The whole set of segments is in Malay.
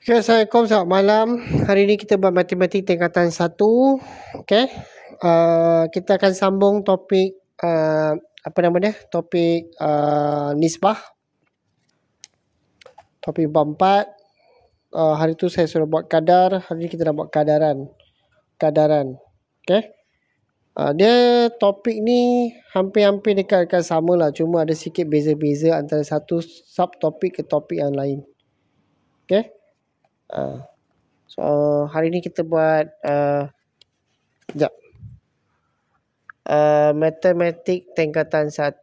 Okay, Assalamualaikum, selamat malam. Hari ini kita buat matematik tingkatan 1. Okay. Kita akan sambung topik apa nama dia? Topik nisbah. Topik bab 4. Hari tu saya sudah buat kadar, hari ini kita dah buat kadaran. Okay. Dia topik ni hampir-hampir dekat sama lah, cuma ada sikit beza-beza antara satu subtopik ke topik yang lain. Okay. So hari ni kita buat sekejap. Matematik tingkatan 1.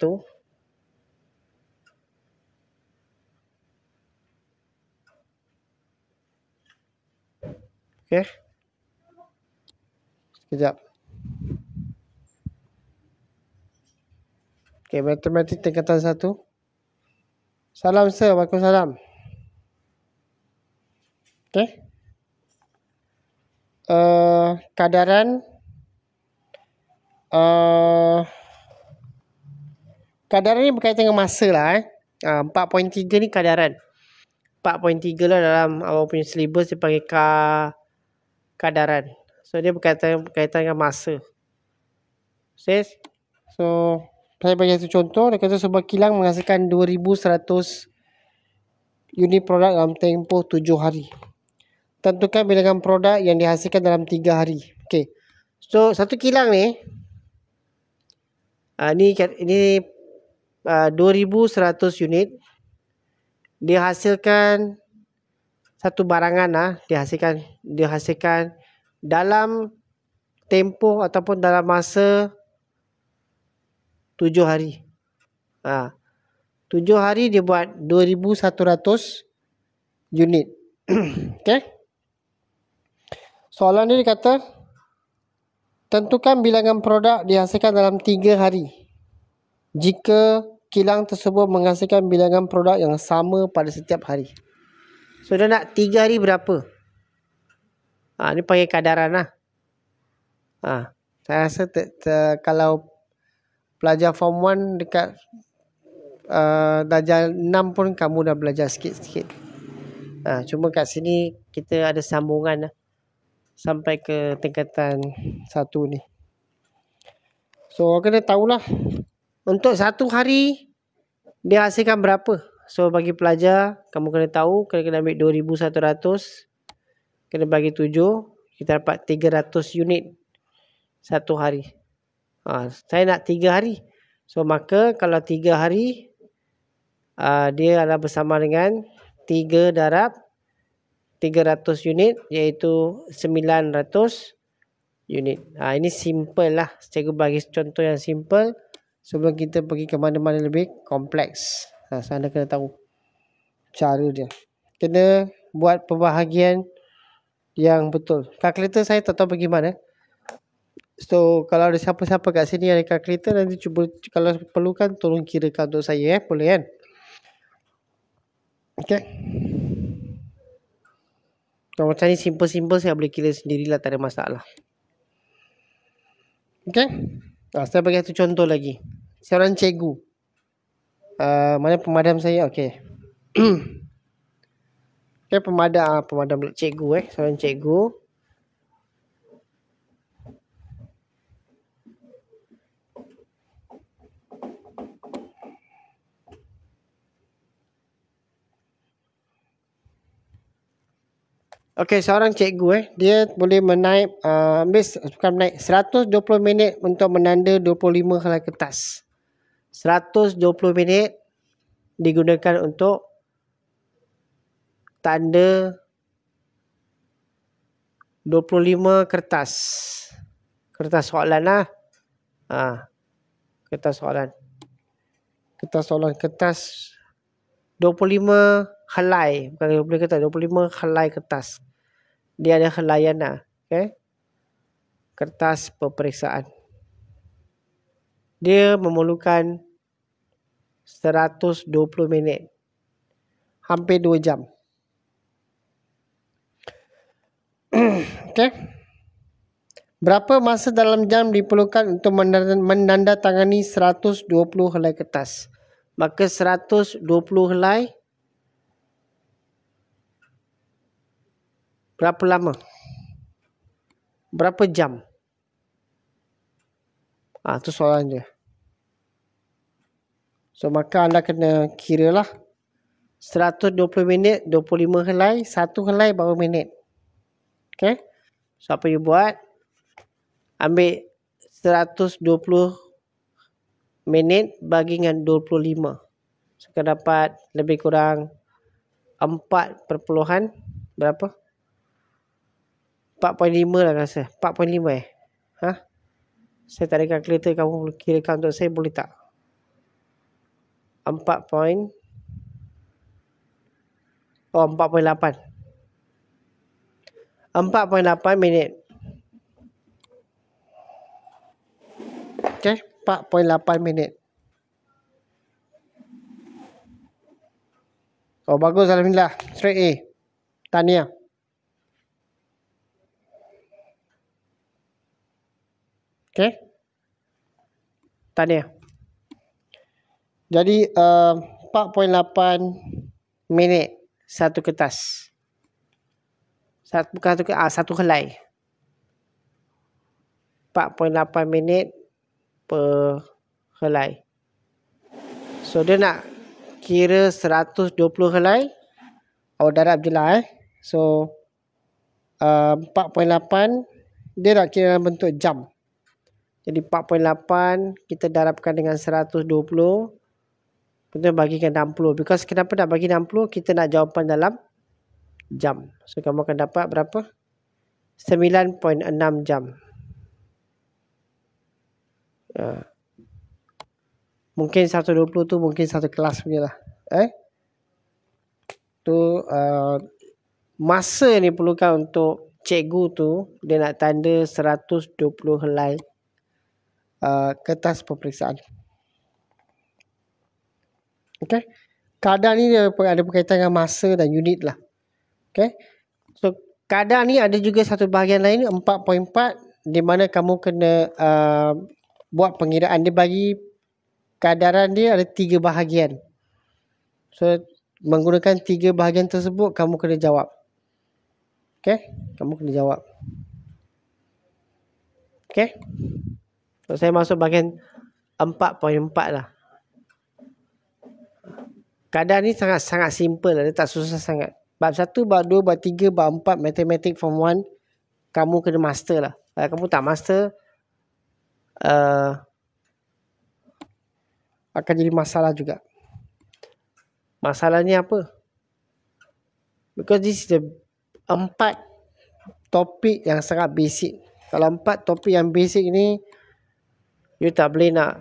Okay. Sekejap. Okay, matematik tingkatan 1. Salam sir, Waalaikumsalam. Okay. Kadaran kadaran ni berkaitan dengan masa lah. 4.3 ni kadaran. 4.3 lah dalam awak punya syllabus dia panggil kadaran. So dia berkaitan dengan masa. Okay. So saya bagi satu contoh. Dia kata sebuah kilang menghasilkan 2100 unit produk dalam tempoh 7 hari. Tentukan bilangan produk yang dihasilkan dalam 3 hari. Okay. So satu kilang ni ini 2100 unit dihasilkan satu barangan dihasilkan dalam tempoh ataupun dalam masa 7 hari. 7 hari dia buat 2100 unit. Okay. Soalan ni kata tentukan bilangan produk dihasilkan dalam 3 hari jika kilang tersebut menghasilkan bilangan produk yang sama pada setiap hari. So dia nak 3 hari berapa? Ni panggil kadaran lah. Saya rasa kalau pelajar form 1 dekat darjah 6 pun kamu dah belajar sikit-sikit. Cuma kat sini kita ada sambungan lah, sampai ke tingkatan 1 ni. So kena tahulah untuk satu hari dia hasilkan berapa. So bagi pelajar kamu kena tahu, kena ambil 2100 kena bagi 7, kita dapat 300 unit satu hari. Saya nak 3 hari. So maka kalau 3 hari dia adalah bersama dengan 3 darab 300 unit, iaitu 900 unit. Ini simple lah. Cikgu bagi contoh yang simple sebelum kita pergi ke mana-mana lebih kompleks. So anda kena tahu cara dia. Kena buat pembahagian yang betul. Kalkulator saya tak tahu bagaimana. So kalau ada siapa-siapa kat sini ada kalkulator, nanti cuba kalau perlukan tolong kirakan untuk saya. Boleh kan? Okay. Kalau macam ni simple-simple saya boleh kira sendirilah, tak ada masalah. Okay. Saya bagi satu contoh lagi. Seorang cikgu. Mana pemadam saya? Okay. Okay, pemadam cikgu seorang cikgu. Okey, seorang cikgu dia boleh menaip 120 minit untuk menanda 25 helai kertas. 120 minit digunakan untuk tanda 25 kertas. Kertas soalan lah. Kertas soalan. Kertas 25 helai. Bukan boleh kata 25 helai kertas. Dia ada helaian lah. Okay. Kertas peperiksaan. Dia memerlukan 120 minit. Hampir 2 jam. Okay. Berapa masa dalam jam diperlukan untuk menandatangani 120 helai kertas? Maka 120 helai Berapa lama? Berapa jam? Tu soalan dia. So maka anda kena kira lah 120 minit, 25 helai, 1 helai berapa minit. Okay. So apa you buat? Ambil 120 minit bagi dengan 25. So akan dapat lebih kurang 4 perpuluhan berapa? 4.5 lah rasa. 4.5 Saya tak ada kalkulator, kamu boleh kirakan untuk saya, boleh tak? 4.8. minit. Okay, 4.8 minit. Bagus, alhamdulillah. Straight A. Tahniah. Okay. Tahniah. Jadi 4.8 minit satu kertas. Satu helai. 4.8 minit per helai. So dia nak kira 120 helai. Awak darab je lah So 4.8 dia nak kira dalam bentuk jam. Jadi 4.8 kita darabkan dengan 120. Kita bagikan 60. Because kenapa nak bagi 60? Kita nak jawapan dalam jam. So kamu akan dapat berapa? 9.6 jam. Mungkin 120 tu mungkin satu kelas punya lah. Tu masa ni perlukan untuk cikgu tu dia nak tanda 120 helai kertas peperiksaan. Okay. Kadar ni dia ada berkaitan dengan masa dan unit lah. Okay. So kadar ni ada juga satu bahagian lain 4.4 di mana kamu kena buat pengiraan. Dia bagi kadaran dia ada 3 bahagian. So menggunakan 3 bahagian tersebut kamu kena jawab. Okay. Kamu kena jawab. Okay. So saya masuk bahagian 4.4 lah. Kadar ni sangat simple lah. Dia tak susah sangat. Bab 1, bab 2, bab 3, bab 4 Matematik Form 1 kamu kena master lah. Kalau kamu tak master akan jadi masalah juga. Masalahnya apa? Because this is the 4 topik yang sangat basic. Kalau 4 topik yang basic ni you tak boleh nak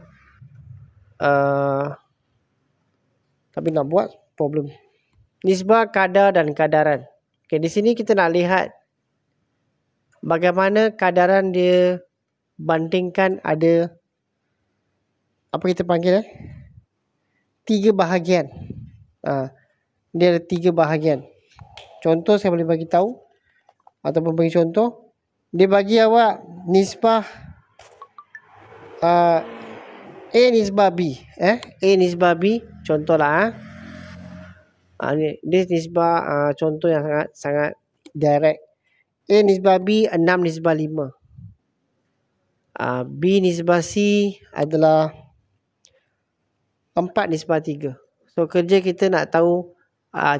tapi nak buat problem. Nisbah, kadar dan kadaran. Okay, di sini kita nak lihat bagaimana kadaran dia bandingkan ada apa kita panggil 3 bahagian. Dia ada 3 bahagian. Contoh saya boleh bagi tahu ataupun bagi contoh. Dia bagi awak nisbah A nisbah B. A nisbah B. Contohlah. Ini nisbah contoh yang sangat direct. A nisbah B 6 nisbah 5. B nisbah C adalah 4 nisbah 3. So kerja kita nak tahu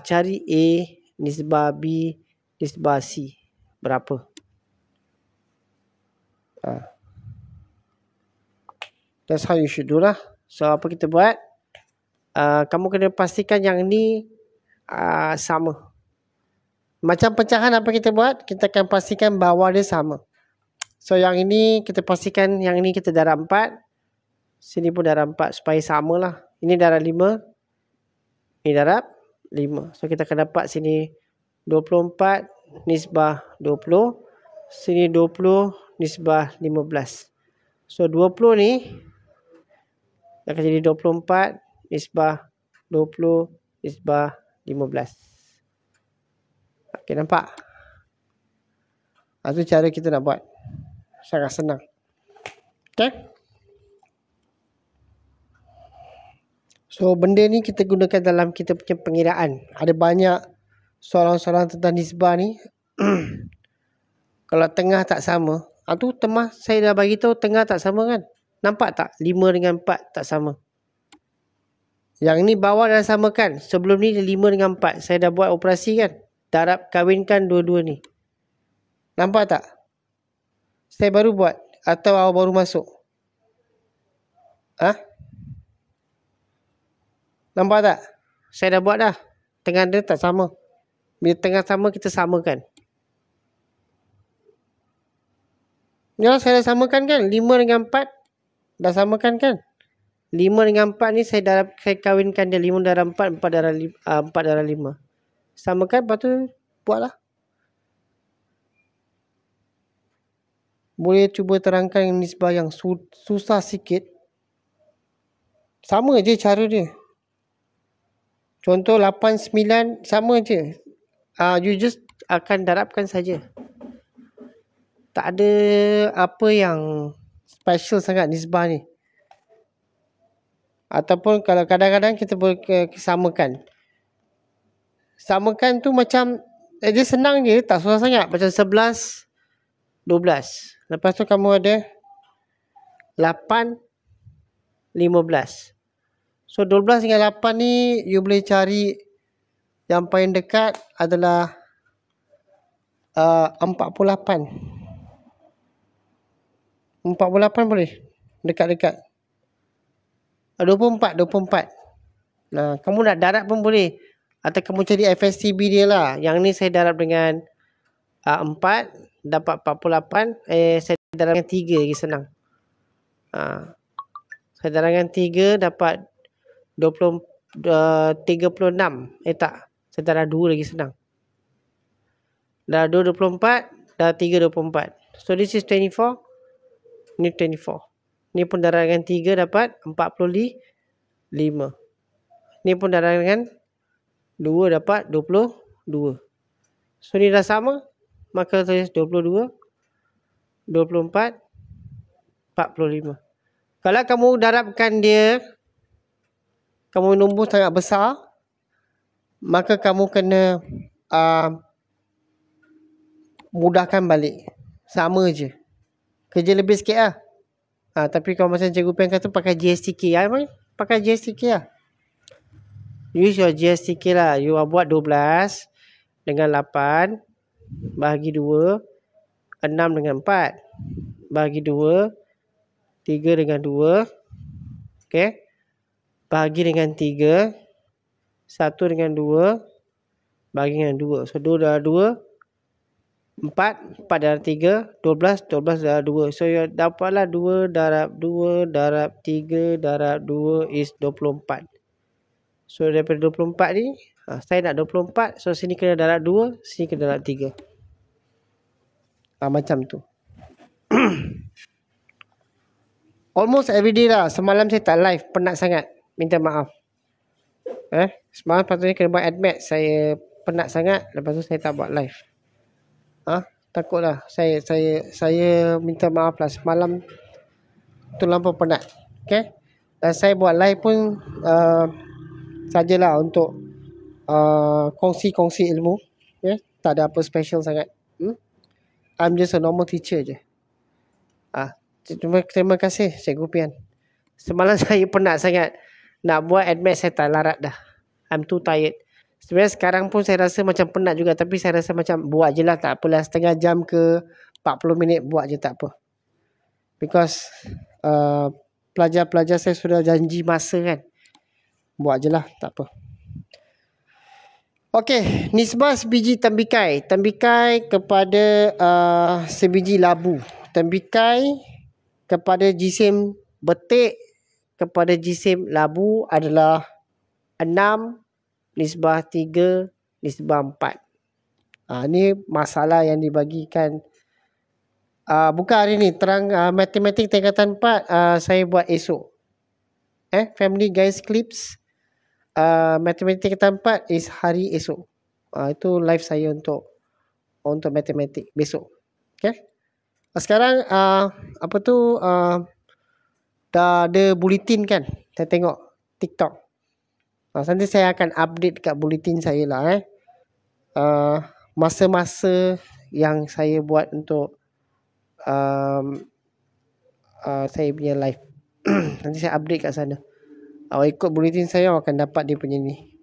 cari A nisbah B nisbah C berapa. That's how you should do lah. So apa kita buat? Kamu kena pastikan yang ni sama. Macam pecahan apa kita buat? Kita akan pastikan bawah dia sama. So yang ini kita pastikan yang ini kita darab 4. Sini pun darab 4 supaya sama lah. Ini darab 5. Ini darab 5. So kita akan dapat sini 24 nisbah 20. Sini 20 nisbah 15. So 20 ni akan jadi 24 nisbah 20 nisbah 15. Okey, nampak? Itu cara kita nak buat. Sangat senang. Okay. So benda ni kita gunakan dalam kita punya pengiraan. Ada banyak soalan-soalan tentang nisbah ni. Kalau tengah tak sama, tu temah saya dah bagi tahu tengah tak sama kan. Nampak tak? 5 dengan 4 tak sama. Yang ni bawah dah samakan. Sebelum ni 5 dengan 4. Saya dah buat operasi kan. Darab kahwinkan dua-dua ni. Nampak tak? Saya baru buat. Atau awak baru masuk? Nampak tak? Saya dah buat dah. Tengah dia tak sama. Bila tengah sama, kita samakan. Ya, saya dah samakan kan? 5 dengan 4. Dah samakan kan? 5 dengan 4 ni saya kahwinkan dia. 5 darab 4, 4 darab 5. Samakan, lepas tu buatlah. Boleh cuba terangkan nisbah yang susah sikit. Sama je cara dia. Contoh 8, 9 sama je. You just akan darabkan saja. Tak ada apa yang special sangat nisbah ni. Ataupun kalau kadang-kadang kita boleh samakan. Samakan tu macam dia senang je, tak susah sangat. Macam 11, 12. Lepas tu kamu ada 8, 15. So 12 dengan 8 ni you boleh cari yang paling dekat adalah 48. 48 boleh. Dekat-dekat. 24. Nah, kamu nak darab pun boleh. Atau kamu cari FSTB dia lah. Yang ni saya darab dengan 4. Dapat 48. Saya darab dengan 3 lagi senang. Saya darab dengan 3 dapat 36. Tak. Saya darab 2 lagi senang. Dah 2, 24. Dah 3, 24. So this is 24. Ni 24. Ni pun darab dengan 3 dapat 45. Ni pun darab dengan 2 dapat 22. So ni dah sama. Maka tulis 22, 24, 45. Kalau kamu darabkan dia, kamu nombor sangat besar, maka kamu kena mudahkan balik. Sama je. Kerja lebih sikit lah. Tapi kalau macam Cikgu Pian kata pakai GSTK. Pakai GSTK lah. Use your GSTK lah. You buat 12 dengan 8 bahagi 2, 6 dengan 4 bahagi 2, 3 dengan 2, okay, bahagi dengan 3, 1 dengan 2, bahagi dengan 2. So 2 darab 2, 4 darab 3, 12 darab 2. So you dapatlah 2 darab 3 darab 2 is 24. So daripada 24 ni, saya nak 24. So sini kena darab 2, sini kena darab 3. Macam tu. Almost everyday lah. Semalam saya tak live. Penat sangat. Minta maaf. Semalam patutnya kena buat admit. Saya penat sangat. Lepas tu saya tak buat live. Takutlah. Saya minta maaf lah. Semalam terlampau penat. Okay. Dan saya buat live pun sajalah untuk kongsi-kongsi ilmu. Okay. Tak ada apa special sangat. I'm just a normal teacher je. Terima kasih Cikgu Pian. Semalam saya penat sangat. Nak buat admit saya tak larat dah. I'm too tired. Sebenarnya sekarang pun saya rasa macam penat juga. Tapi saya rasa macam buat je lah. Tak apalah, setengah jam ke 40 minit buat je tak apa. Because pelajar-pelajar saya sudah janji masa kan. Buat je lah, tak apa. Okey, nisbah sebiji tembikai. Tembikai kepada sebiji labu. Tembikai kepada jisim betik kepada jisim labu adalah 6 nisbah 3 nisbah 4. Ini masalah yang dibagikan. Bukan hari ni. Terang matematik tingkatan 4 saya buat esok. Family Guys Clips. Matematik tingkatan 4 is hari esok. Itu live saya untuk matematik besok. Okay. Sekarang dah ada bulletin kan. Saya tengok TikTok. Nanti saya akan update kat bulletin saya lah. masa-masa yang saya buat untuk saya punya live. Nanti saya update kat sana. Awak ikut bulletin saya, awak akan dapat dia punya ni.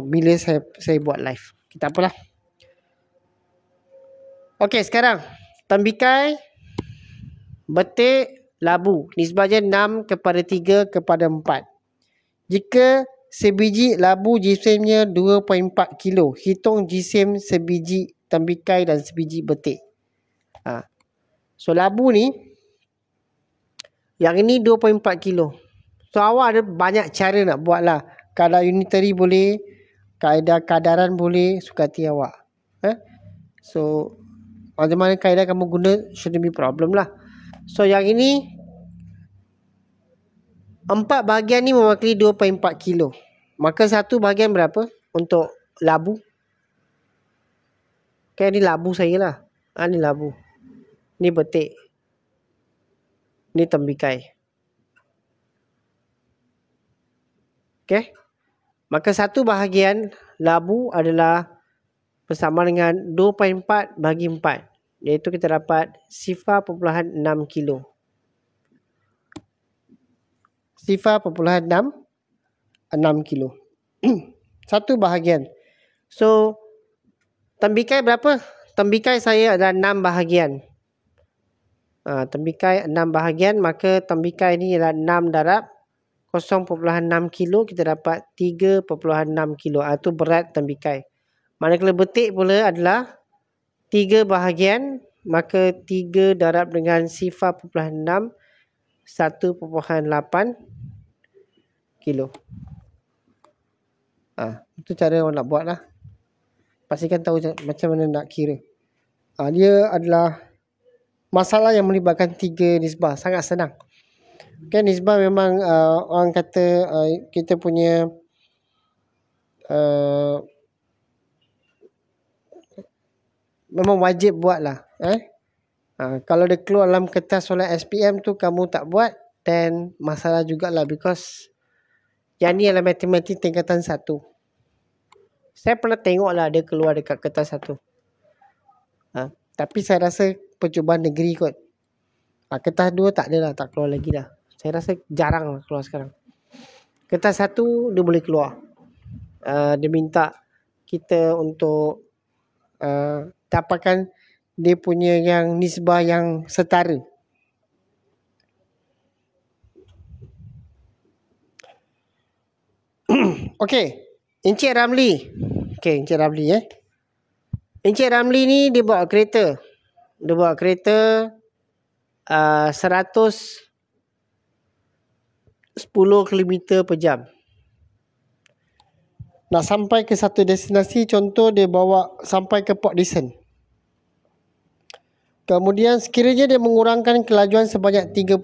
Bila saya buat live. Kita apalah. Okey, sekarang tembikai, betik, labu. Nisbahnya 6:3:4. Jika sebiji labu jisimnya 2.4 kilo, hitung jisim sebiji tembikai dan sebiji betik. So labu ni, yang ini 2.4 kilo. So awak ada banyak cara nak buat lah. Kadar unitary boleh, kaedah kadaran boleh, suka hati awak. So macam mana kaedah kamu guna, shouldn't be problem lah. So yang ini 4 bahagian ni mewakili 2.4 kilo. Maka satu bahagian berapa untuk labu? Okay, ni labu saya lah. Ni labu. Ni betik. Ni tembikai. Okay. Maka satu bahagian labu adalah bersama dengan 2.4 bagi 4. Iaitu kita dapat 0.6 kilo. 0.6 kilo. Satu bahagian. So, tembikai berapa? Tembikai saya adalah 6 bahagian. Tembikai 6 bahagian. Maka tembikai ni adalah 6 darab 0.6 kilo. Kita dapat 3.6 kilo. Itu berat tembikai. Manakala betik pula adalah 3 bahagian. Maka 3 darab dengan 0.6 1.8 kilo. Itu cara orang nak buat lah. Pastikan tahu macam mana nak kira. Dia adalah masalah yang melibatkan 3 nisbah. Sangat senang. Kan nisbah memang orang kata kita punya memang wajib buat lah. Kalau dia keluar dalam kertas solat SPM tu kamu tak buat, then masalah jugalah, because yang ni adalah matematik tingkatan 1. Saya pernah tengok lah dia keluar dekat kertas 1. Tapi saya rasa percubaan negeri kot. Kertas 2 tak ada lah, tak keluar lagi dah. Saya rasa jarang lah keluar sekarang. Kertas 1 dia boleh keluar. Dia minta kita untuk dapatkan dia punya yang nisbah yang setara. Okey, Encik Ramli. Encik Ramli Encik Ramli ni dia bawa kereta. Dia bawa kereta 110 km per jam. Nak sampai ke satu destinasi, contoh dia bawa sampai ke Port Dickson. Kemudian sekiranya dia mengurangkan kelajuan sebanyak 30.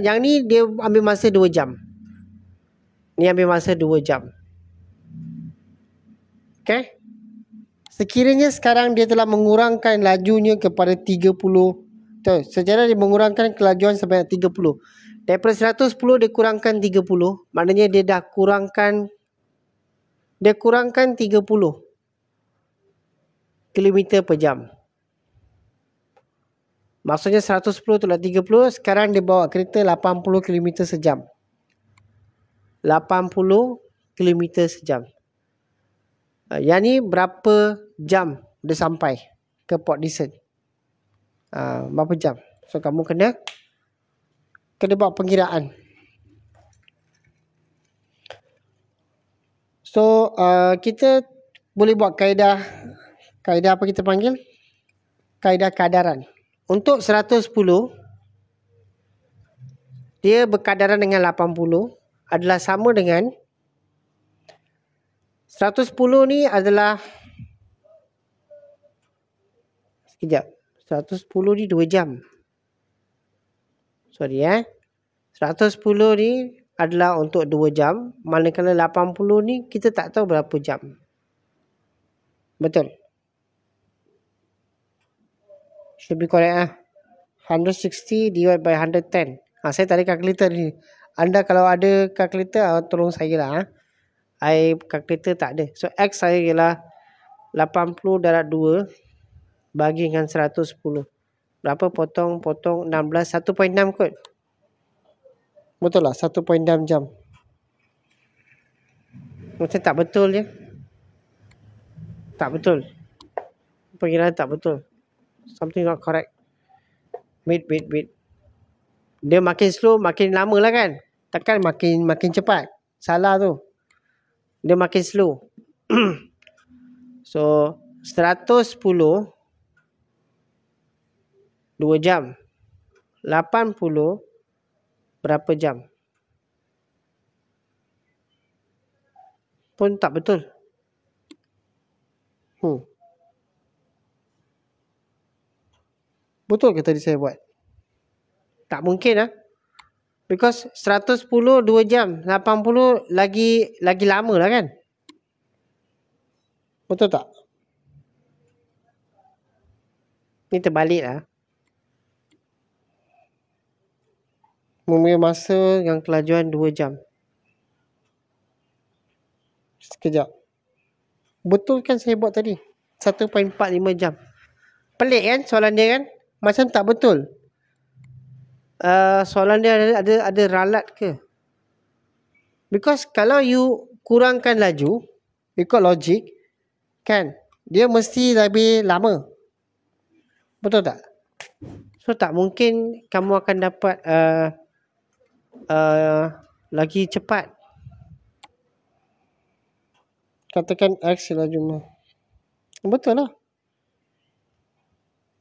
Yang ni dia ambil masa 2 jam. Ni ambil masa 2 jam. Okay. Sekiranya sekarang dia telah mengurangkan lajunya kepada 30. Sejarah dia mengurangkan kelajuan sebanyak 30. Daripada 110 dia kurangkan 30. Maknanya dia dah kurangkan 30 km per jam. Maksudnya 110 tolak 30. Sekarang dia bawa kereta 80 km sejam. 80 km sejam. Yang ni berapa jam dia sampai ke Port Dickson? Berapa jam? So kamu kena buat pengiraan. So kita boleh buat kaedah apa kita panggil? Kaedah kadaran. Untuk 110 dia berkadaran dengan 80 adalah sama dengan 110 ni adalah 110 ni 2 jam. Sorry 110 ni adalah untuk 2 jam. Manakala 80 ni kita tak tahu berapa jam. Betul? Should be correct 160 divided by 110. Saya tak ada kalkulator ni. Anda kalau ada kalkulator tolong saya lah. Calculator tak ada. So X saya ialah 80 darab 2 bagi dengan 110. Berapa potong 16, 1.6 kot. Betul lah, 1.6 jam. Macam tak betul je. Tak betul. Perkiraan tak betul. Something not correct. Wait. Dia makin slow, makin lama lah kan. Takkan makin cepat. Salah tu. Dia makin slow. So, 110 2 jam. 80 berapa jam? Pun tak betul. Betul ke tadi saya buat? Tak mungkin lah. Because 110 2 jam. 80 lagi lama lah kan? Betul tak? Ni terbalik lah. Mempunyai masa yang kelajuan 2 jam. Sekejap. Betul kan saya buat tadi? 1.45 jam. Pelik kan soalan dia kan? Macam tak betul. Soalan dia ada ralat ke? Because kalau you kurangkan laju, ikut logik, kan? Dia mesti lebih lama. Betul tak? So tak mungkin kamu akan dapat lagi cepat. Katakan X laju. Betul lah.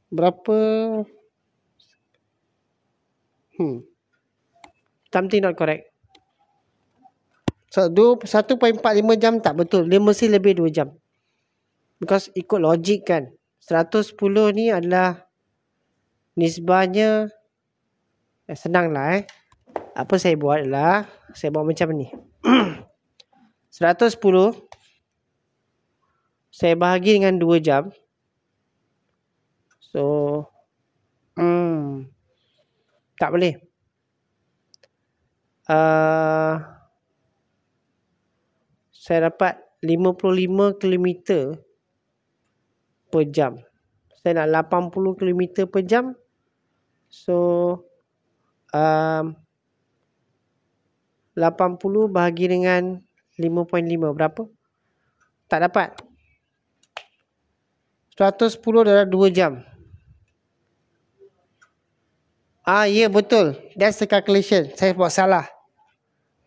Berapa? Something not correct. So 1.45 jam tak betul. Dia mesti lebih 2 jam. Because ikut logik kan. 110 ni adalah nisbahnya senang lah Apa saya buat adalah saya buat macam ni. 110 saya bahagi dengan 2 jam. So tak boleh. Saya dapat 55 km per jam. Saya nak 80 km per jam. So 80 bahagi dengan 5.5 berapa? Tak dapat. 110 darab 2 jam. Ya betul. That's the calculation. Saya buat salah.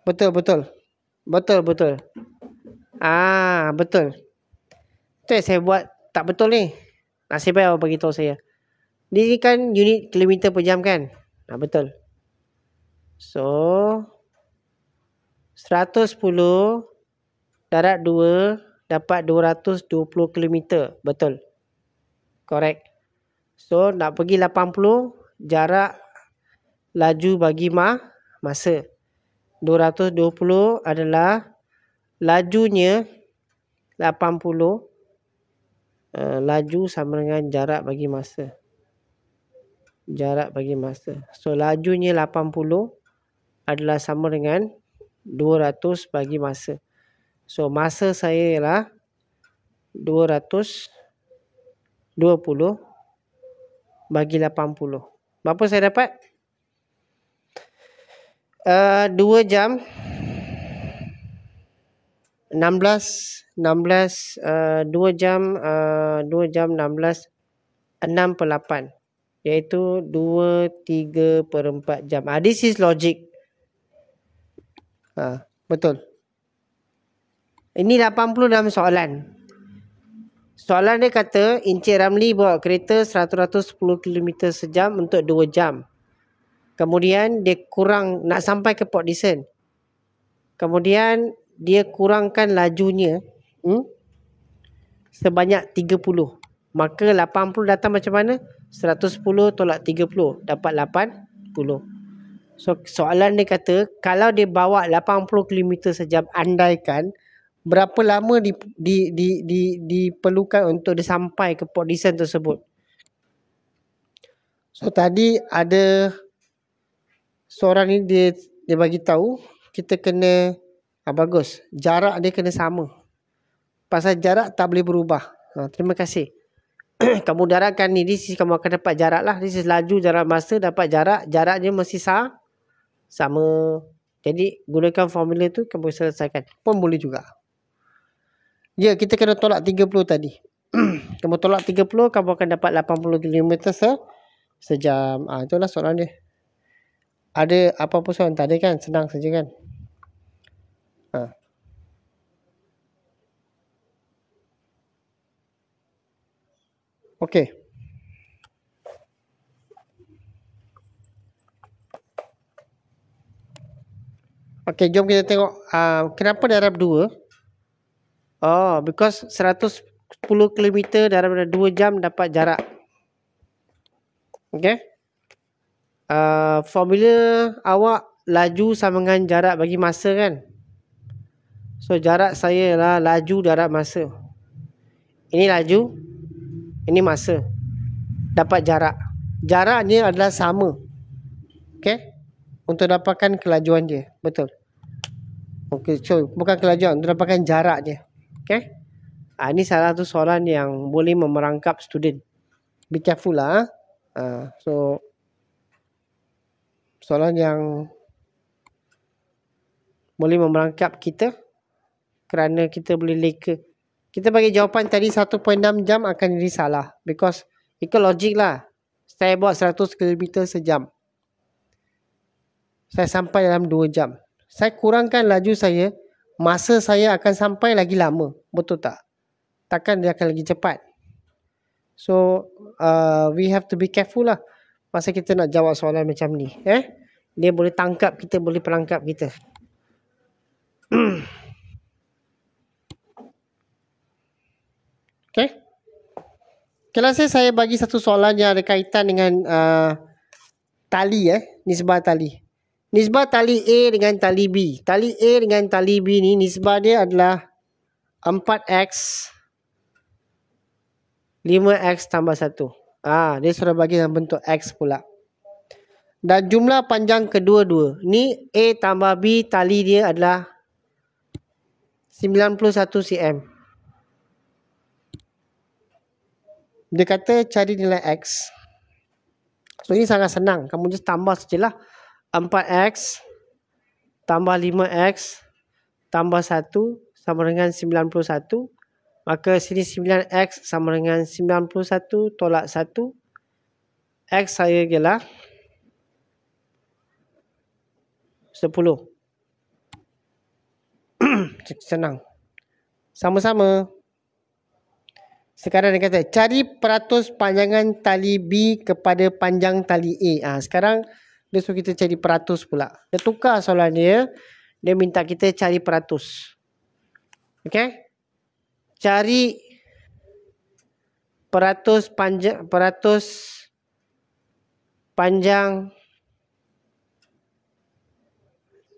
Betul. Betul. Betul. Tu saya buat tak betul ni. Nasib baik awak beritahu saya. Ni kan unit kilometer per jam kan? Betul. So 110 darab 2 dapat 220 km. Betul. Correct. So nak pergi 80 jarak laju bagi masa. 220 adalah lajunya 80. Laju sama dengan jarak bagi masa. So lajunya 80 adalah sama dengan 200 bagi masa. So masa saya ialah 220 bagi 80. Berapa saya dapat? 2 jam 2 jam 16 6/8 iaitu 2/3/4 jam. This is logic. Betul. Ini 80 dalam soalan. Soalan dia kata Encik Ramli bawa kereta 110 km sejam untuk 2 jam. Kemudian dia kurang nak sampai ke Port Dickson. Kemudian dia kurangkan lajunya sebanyak 30. Maka 80 datang macam mana? 110 tolak 30 dapat 80. So soalan dia kata kalau dia bawa 80 km sejam, andaikan berapa lama diperlukan untuk dia sampai ke Port Dickson tersebut. So tadi ada seorang ni dia bagi tahu kita kena bagus. Jarak dia kena sama. Pasal jarak tak boleh berubah. Terima kasih. Kamu darabkan ni, this is kamu akan dapat jarak lah. This is laju, jarak masa, dapat jarak. Jaraknya mesti sama. Jadi gunakan formula tu, kamu selesaikan. Pun boleh juga. Ya, kita kena tolak 30 tadi. Kamu tolak 30, kamu akan dapat 80 km sejam. Itulah soalan dia. Ada apa-apa soalan? Tak ada kan? Senang saja kan? Okey. Okey, jom kita tengok kenapa darab 2. Because 110 km dalam 2 jam dapat jarak. Okey. Formula awak laju sama dengan jarak bagi masa kan? So jarak saya ialah laju darab masa. Ini laju, ini masa. Dapat jarak. Jaraknya adalah sama. Okey? Untuk dapatkan kelajuan dia. Betul. Okey, so bukan kelajuan, untuk dapatkan jarak dia. Okey? Ini salah satu soalan yang boleh memerangkap student. Be careful lah. So soalan yang boleh memerangkap kita kerana kita boleh leka. Kita bagi jawapan tadi 1.6 jam akan jadi salah. Because ikut logik lah. Saya buat 100 km sejam. Saya sampai dalam 2 jam. Saya kurangkan laju saya, masa saya akan sampai lagi lama. Betul tak? Takkan dia akan lagi cepat. So, we have to be careful lah. Masa kita nak jawab soalan macam ni. Dia boleh tangkap kita, boleh perangkap kita. Okay. Kalau saya bagi satu soalan yang ada kaitan dengan tali, nisbah tali. Nisbah tali A dengan tali B. Tali A dengan tali B ni nisbah dia adalah 4x 5x tambah 1. Dia sudah bagi dalam bentuk x pula. Dan jumlah panjang kedua-dua. Ni A tambah B, tali dia adalah 91 cm. Dia kata cari nilai x. So ini sangat senang. Kamu just tambah sajalah. 4x tambah 5x tambah 1 sama dengan 91. Maka sini 9x sama dengan 91 tolak 1. X saya ialah 10. Senang. Sama-sama. Sekarang dia kata cari peratus panjangan tali B kepada panjang tali A. Sekarang dia suruh kita cari peratus pula. Dia tukar soalan dia. Dia minta kita cari peratus. Okey? Cari peratus panjang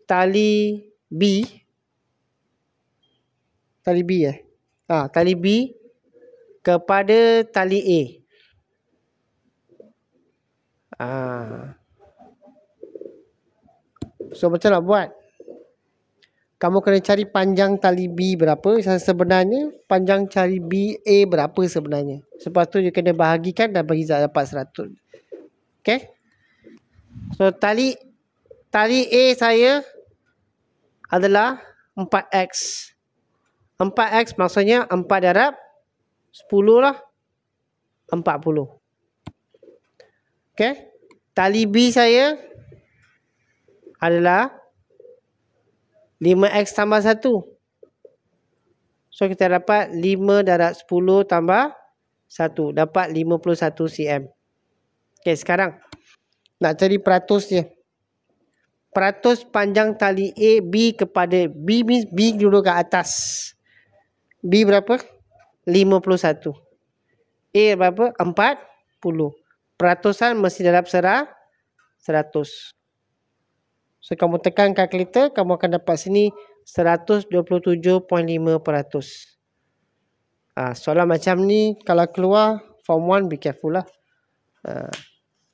tali B. Tali B tali B kepada tali A. So macam nak buat? Kamu kena cari panjang tali B berapa. Sebenarnya panjang tali B A berapa sebenarnya. Lepas tu dia kena bahagikan dan bagi dapat 100. Okay. So tali A saya adalah 4x. 4x maksudnya 4 darab 10 lah. 40. Okay. Tali B saya adalah 5x tambah 1. So kita dapat 5 darab 10 tambah 1. Dapat 51 cm. Okay, sekarang nak cari peratusnya. Peratus panjang tali A B kepada B means B dulu ke atas. B berapa? 51. A berapa? 40. Peratusan mesti dalam 100. So kamu tekan kalkulator, kamu akan dapat sini 127.5%. Soalan macam ni kalau keluar form 1 be careful lah.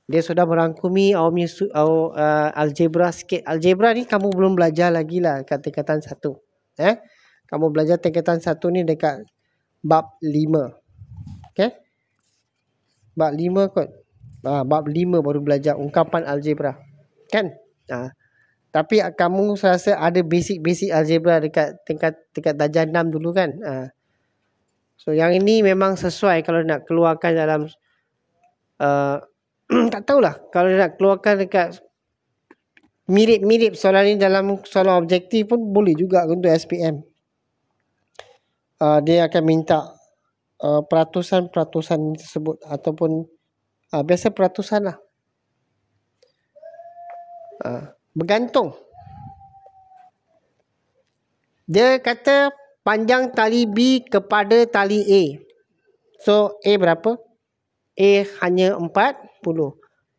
Dia sudah merangkumi algebra sikit. Algebra ni kamu belum belajar lagi lah kat tingkatan 1. Kamu belajar tingkatan 1 ni dekat bab 5. Okay. Bab 5 kot. Bab 5 baru belajar ungkapan algebra. Kan? Tapi kamu rasa ada basic algebra dekat tingkat darjah 6 dulu kan? So yang ini memang sesuai kalau nak keluarkan dalam tak tahulah, kalau nak keluarkan dekat mirip-mirip soalan ni dalam soalan objektif pun boleh juga untuk SPM. Dia akan minta peratusan tersebut ataupun biasa peratusan lah. Bergantung. Dia kata panjang tali B kepada tali A. So A berapa? A hanya 40.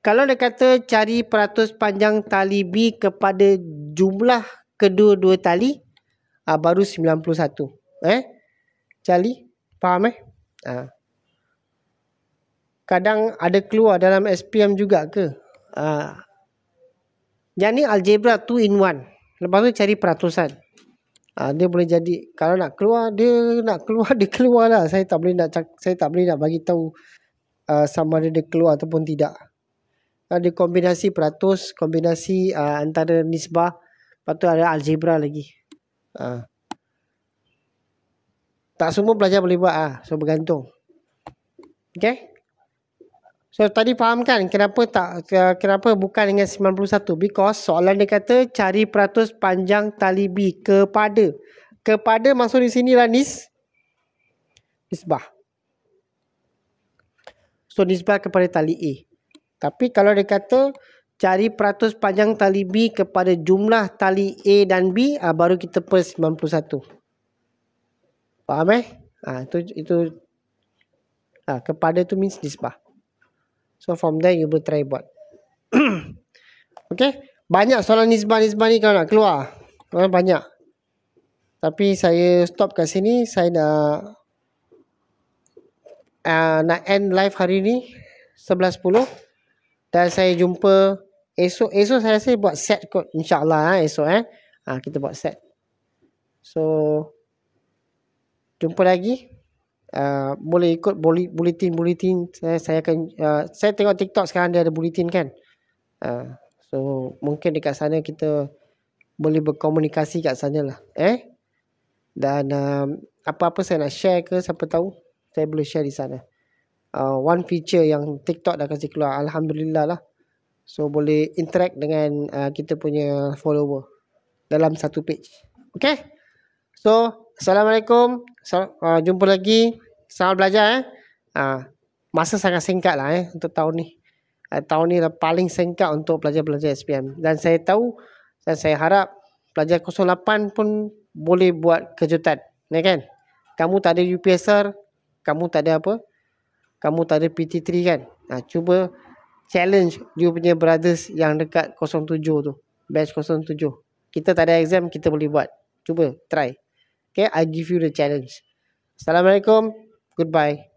Kalau dia kata cari peratus panjang tali B kepada jumlah kedua-dua tali, baru 91. Cari? Faham Kadang ada keluar dalam SPM juga ke? Yang ni algebra 2 in 1. Lepas tu cari peratusan. Dia boleh jadi, kalau nak keluar dia keluar lah. Saya tak boleh nak bagi tahu sama ada dia keluar ataupun tidak. Ada kombinasi peratus, kombinasi antara nisbah, lepas tu ada algebra lagi. Tak semua pelajar boleh buat so bergantung. Okay? So tadi faham kan kenapa bukan dengan 91? Because soalan dia kata cari peratus panjang tali B kepada maksud di sini lah nisbah. So nisbah kepada tali A. Tapi kalau dia kata cari peratus panjang tali B kepada jumlah tali A dan B, baru kita per 91. Faham itu kepada tu means nisbah. So from there you boleh try buat. Okay. Banyak soalan nisbah ni kalau nak keluar. Banyak. Tapi saya stop kat sini. Saya nak end live hari ni 11.10. Dan saya jumpa esok. Esok saya rasa buat set kot. InsyaAllah esok kita buat set. So jumpa lagi. Boleh ikut bulletin. Saya akan saya tengok TikTok sekarang dia ada bulletin kan. So mungkin dekat sana kita boleh berkomunikasi kat sana lah. Dan apa-apa saya nak share ke, siapa tahu saya boleh share di sana. One feature yang TikTok dah kasih keluar, alhamdulillah lah. So boleh interact dengan kita punya follower dalam satu page. Okay. So Assalamualaikum. Jumpa lagi. Selamat belajar masa sangat singkat lah untuk tahun ni. Tahun ni paling singkat untuk pelajar-pelajar SPM. Dan saya tahu dan saya harap pelajar 08 pun boleh buat kejutan. Kan? Kamu tak ada UPSR, kamu tak ada apa? Kamu tak ada PT3 kan? Cuba challenge you punya brothers yang dekat 07 tu. Batch 07. Kita tak ada exam, kita boleh buat. Cuba try. Okay, I give you the challenge. Assalamualaikum. Goodbye.